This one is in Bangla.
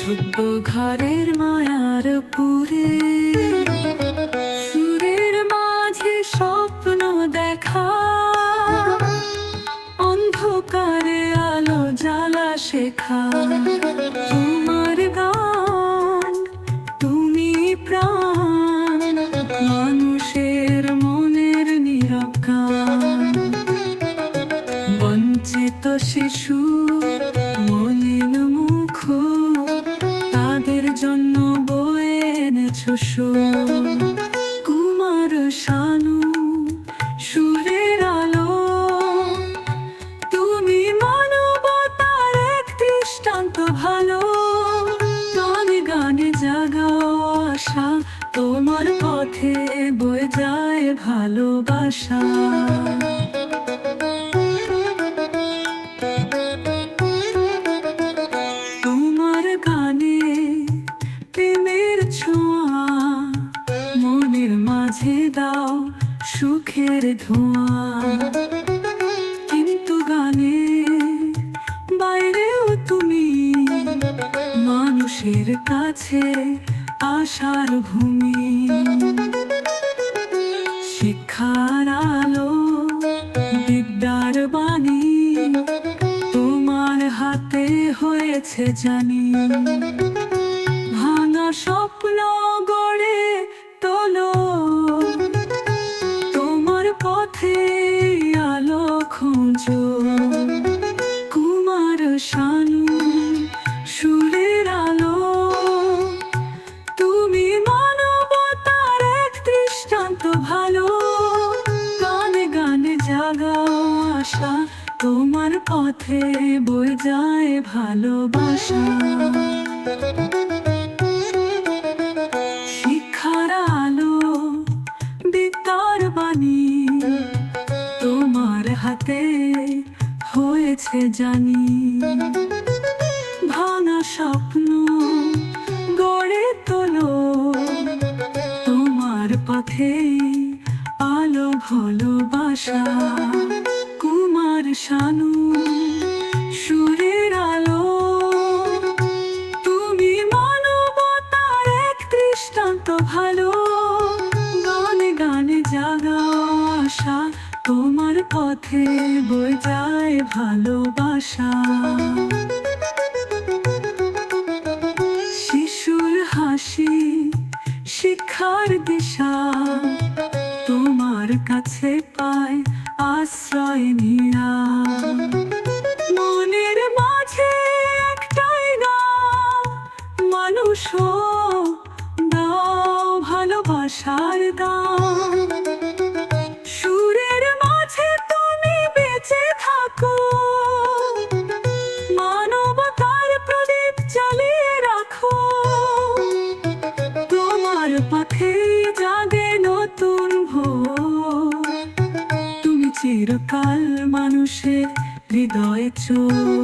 ছোট্ট ঘরের মায়ার পুরে সুরের মাঝে স্বপ্ন দেখা, অন্ধকারে আলো জ্বালা শেখা। তোমার গান, তুমি প্রাণ, মানুষের মনের নীরব গান। বঞ্চিত শিশু মলিন মুখ, তাদের জন্য বয়ে এনেছো সুর। কুমার শানু সুরের আলো, তুমি মানবতার এক দৃষ্টান্ত ভালো। গানে গানে জাগাও আশা, তোমার পথে বয়ে যায় ভালোবাসা। তোমার গানে প্রেমের ছোঁয়া, মনের মাঝে দাও সুখের ধোঁয়া। কিন্তু গানে বাইরেও তুমি মানুষের কাছে আশার ভূমি। শিক্ষার আলো, বিদ্যার বাণী, তোমার হাতে হয়েছে জানি। ভাঙা স্বপ্ন গড়ে তোলো, তোমার পথে আলো খোঁজো। কুমার শানু সুরের আলো, তুমি মানবতার এক দৃষ্টান্ত ভালো। গানে গানে জাগাও আশা, তোমার পথে বয়ে যায় ভালোবাসা। শিক্ষার আলো, বিদ্যার বাণী, তোমার হাতে হয়েছে জানি। ভাঙা স্বপ্ন গড়ে তোলো, তোমার পথে আলো ভালোবাসা। কুমার শানু সুরের আলো, তুমি মানবতার এক দৃষ্টান্ত ভালো। গানে গানে জাগাও আশা, তোমার পথে বয়ে যায় ভালোবাসা। শিশুর হাসি শিক্ষার দিশা, তোমার কাছে পায় আশ্রয় নিয়া। মনের মাঝে একটাই গান, মানুষ দাও ভালোবাসার দান। সুরের মাঝে তুমি বেঁচে থাকো, মানবতার প্রদীপ জ্বালিয়ে রাখো। তোমার পথে জাগে নতুন ভোর, তুমি চিরকাল মানুষের হৃদয়ে চোর।